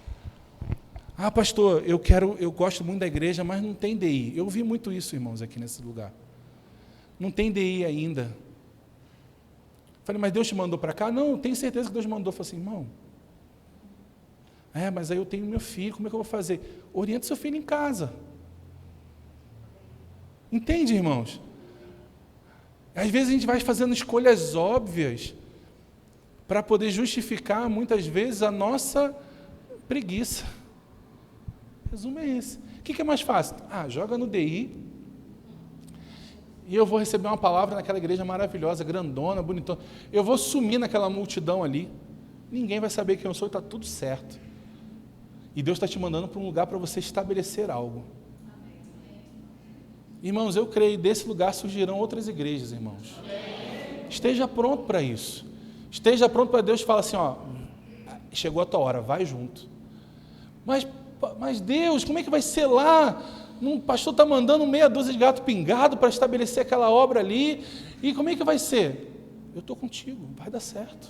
Ah, pastor, eu gosto muito da igreja, mas não tem DI. Eu vi muito isso, irmãos, aqui nesse lugar. Não tem DI ainda. Falei, mas Deus te mandou para cá? Não, tenho certeza que Deus mandou. Falei assim, irmão, mas aí eu tenho meu filho, como é que eu vou fazer? Orienta seu filho em casa. Entende, irmãos? Às vezes a gente vai fazendo escolhas óbvias para poder justificar, muitas vezes, a nossa preguiça. O resumo é esse. O que é mais fácil? Joga no DI e eu vou receber uma palavra naquela igreja maravilhosa, grandona, bonitona. Eu vou sumir naquela multidão ali. Ninguém vai saber quem eu sou e está tudo certo. E Deus está te mandando para um lugar para você estabelecer algo. Irmãos, eu creio que desse lugar surgirão outras igrejas, irmãos. Esteja pronto para isso. Esteja pronto para Deus falar assim, chegou a tua hora, vai junto. Mas Deus, como é que vai ser lá? O pastor está mandando meia dúzia de gato pingado para estabelecer aquela obra ali. E como é que vai ser? Eu estou contigo, vai dar certo.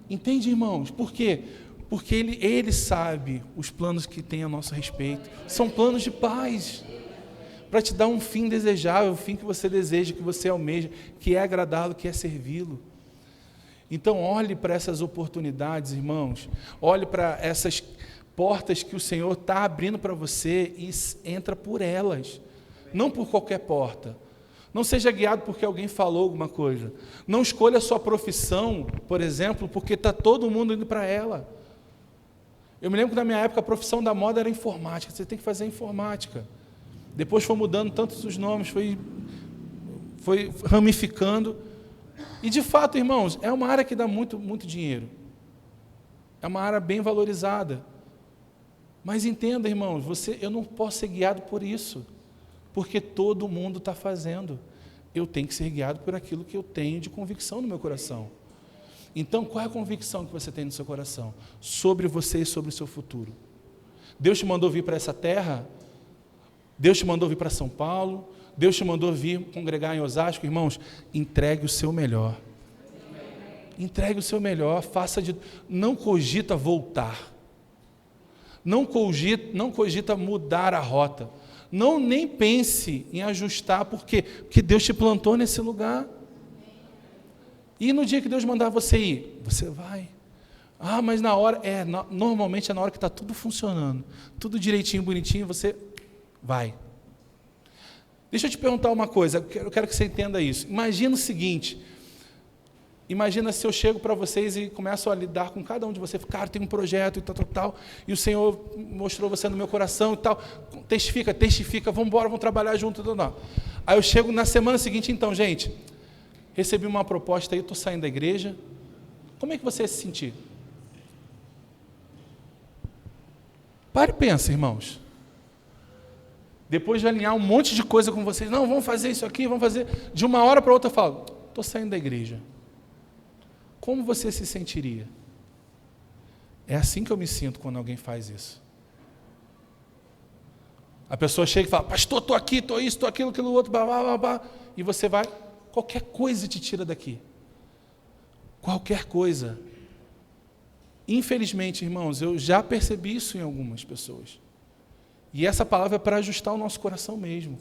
Entende, irmãos? Por quê? Porque ele sabe os planos que tem a nosso respeito. São planos de paz. Para te dar um fim desejável, o fim que você deseja, que você almeja, que é agradá-lo, que é servi-lo. Então, olhe para essas oportunidades, irmãos. Olhe para essas portas que o Senhor está abrindo para você e entra por elas. Não por qualquer porta. Não seja guiado porque alguém falou alguma coisa. Não escolha a sua profissão, por exemplo, porque está todo mundo indo para ela. Eu me lembro que na minha época a profissão da moda era informática. Você tem que fazer informática. Depois foi mudando tantos os nomes, foi ramificando. E de fato, irmãos, é uma área que dá muito, muito dinheiro. É uma área bem valorizada. Mas entenda, irmãos, eu não posso ser guiado por isso, porque todo mundo está fazendo. Eu tenho que ser guiado por aquilo que eu tenho de convicção no meu coração. Então, qual é a convicção que você tem no seu coração? Sobre você e sobre o seu futuro. Deus te mandou vir para essa terra? Deus te mandou vir para São Paulo? Deus te mandou vir congregar em Osasco? Irmãos, entregue o seu melhor. Entregue o seu melhor, não cogita voltar. Não cogita mudar a rota. Nem pense em ajustar, porque Deus te plantou nesse lugar. E no dia que Deus mandar você ir, você vai. Mas na hora, normalmente é na hora que está tudo funcionando, tudo direitinho, bonitinho, você vai. Deixa eu te perguntar uma coisa, eu quero que você entenda isso. Imagina o seguinte, imagina se eu chego para vocês e começo a lidar com cada um de vocês, cara, tem um projeto e tal, e o Senhor mostrou você no meu coração e tal, testifica, vamos embora, vamos trabalhar junto, tal. Aí eu chego na semana seguinte, então, gente, recebi uma proposta aí, estou saindo da igreja, como é que você ia se sentir? Pare e pensa, irmãos. Depois de alinhar um monte de coisa com vocês, não, vamos fazer isso aqui, vamos fazer, de uma hora para outra eu falo, estou saindo da igreja. Como você se sentiria? É assim que eu me sinto quando alguém faz isso. A pessoa chega e fala, pastor, estou aqui, estou isso, estou aquilo, aquilo outro, blá, blá, blá, blá, e você vai, qualquer coisa te tira daqui. Qualquer coisa. Infelizmente, irmãos, eu já percebi isso em algumas pessoas. E essa palavra é para ajustar o nosso coração mesmo.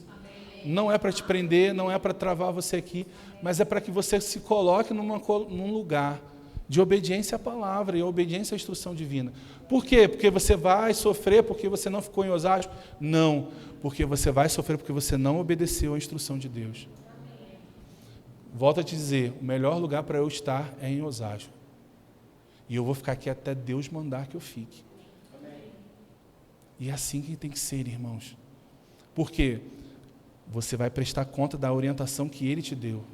Não é para te prender, não é para travar você aqui, mas é para que você se coloque num lugar de obediência à palavra e obediência à instrução divina. Por quê? Porque você vai sofrer porque você não ficou em Osasco? Não, porque você vai sofrer porque você não obedeceu à instrução de Deus. Volto a te dizer, o melhor lugar para eu estar é em Osasco. E eu vou ficar aqui até Deus mandar que eu fique. E é assim que tem que ser, irmãos. Por quê? Você vai prestar conta da orientação que Ele te deu.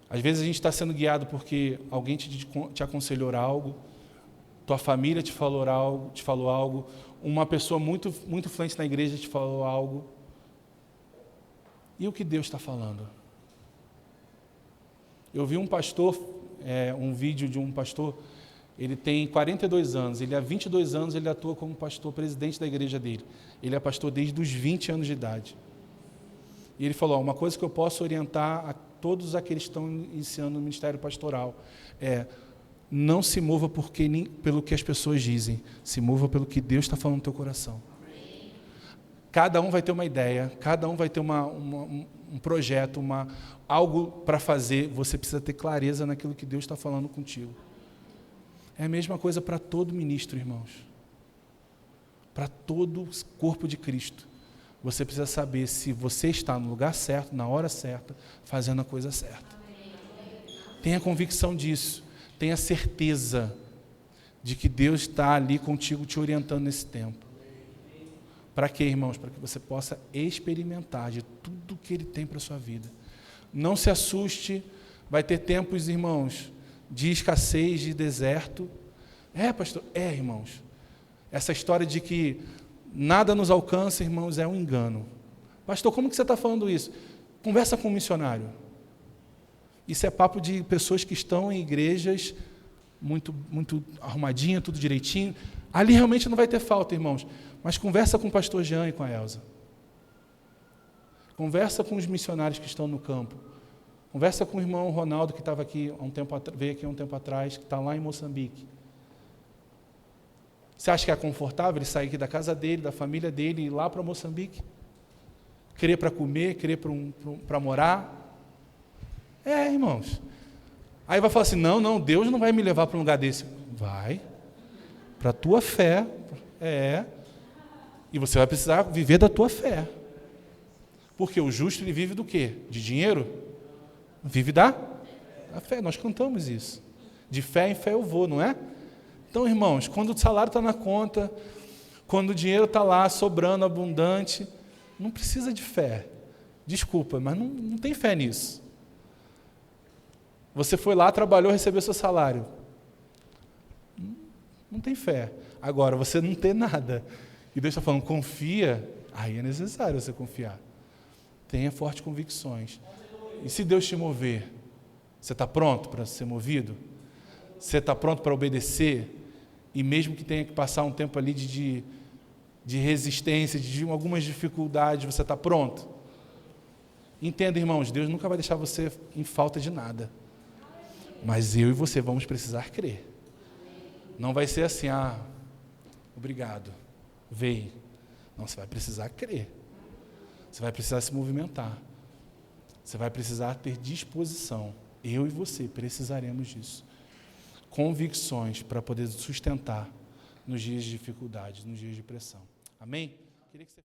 Às vezes a gente está sendo guiado porque alguém te aconselhou algo, tua família te falou algo, uma pessoa muito, muito influente na igreja te falou algo. E o que Deus está falando? Eu vi um pastor, um vídeo de um pastor, ele tem 42 anos, há 22 anos ele atua como pastor, presidente da igreja dele. Ele é pastor desde os 20 anos de idade. E ele falou, uma coisa que eu posso orientar a todos aqueles que estão iniciando o ministério pastoral é, não se mova pelo que as pessoas dizem, se mova pelo que Deus está falando no teu coração. Cada um vai ter uma ideia, cada um vai ter um projeto, algo para fazer, você precisa ter clareza naquilo que Deus está falando contigo. É a mesma coisa para todo ministro, irmãos. Para todo o corpo de Cristo. Você precisa saber se você está no lugar certo, na hora certa, fazendo a coisa certa. Tenha convicção disso. Tenha certeza de que Deus está ali contigo, te orientando nesse tempo. Para quê, irmãos? Para que você possa experimentar de tudo que Ele tem para a sua vida. Não se assuste, vai ter tempos, irmãos, de escassez, de deserto. Pastor? Irmãos. Essa história de que nada nos alcança, irmãos, é um engano. Pastor, como que você está falando isso? Conversa com um missionário. Isso é papo de pessoas que estão em igrejas muito, muito arrumadinha, tudo direitinho. Ali realmente não vai ter falta, irmãos. Mas conversa com o pastor Jean e com a Elza. Conversa com os missionários que estão no campo. Conversa com o irmão Ronaldo, que estava aqui veio aqui há um tempo atrás, que está lá em Moçambique. Você acha que é confortável ele sair aqui da casa dele, da família dele, e ir lá para Moçambique? Querer para comer, querer para morar? Irmãos. Aí vai falar assim, não, Deus não vai me levar para um lugar desse. Vai. Para a tua fé. E você vai precisar viver da tua fé. Porque o justo, ele vive do quê? De dinheiro? Vive da fé. Nós cantamos isso. De fé em fé eu vou, não é? Então, irmãos, quando o salário está na conta, quando o dinheiro está lá, sobrando, abundante, não precisa de fé. Desculpa, mas não tem fé nisso. Você foi lá, trabalhou, recebeu seu salário. Não tem fé. Agora, você não tem nada. E Deus está falando, confia. Aí é necessário você confiar. Tenha fortes convicções. E se Deus te mover, você está pronto para ser movido? Você está pronto para obedecer? E mesmo que tenha que passar um tempo ali de resistência, de algumas dificuldades, você está pronto? Entenda, irmãos, Deus nunca vai deixar você em falta de nada. Mas eu e você vamos precisar crer. Não vai ser assim, obrigado, veio. Não, você vai precisar crer. Você vai precisar se movimentar. Você vai precisar ter disposição. Eu e você precisaremos disso. Convicções para poder sustentar nos dias de dificuldade, nos dias de pressão. Amém? Queria que você...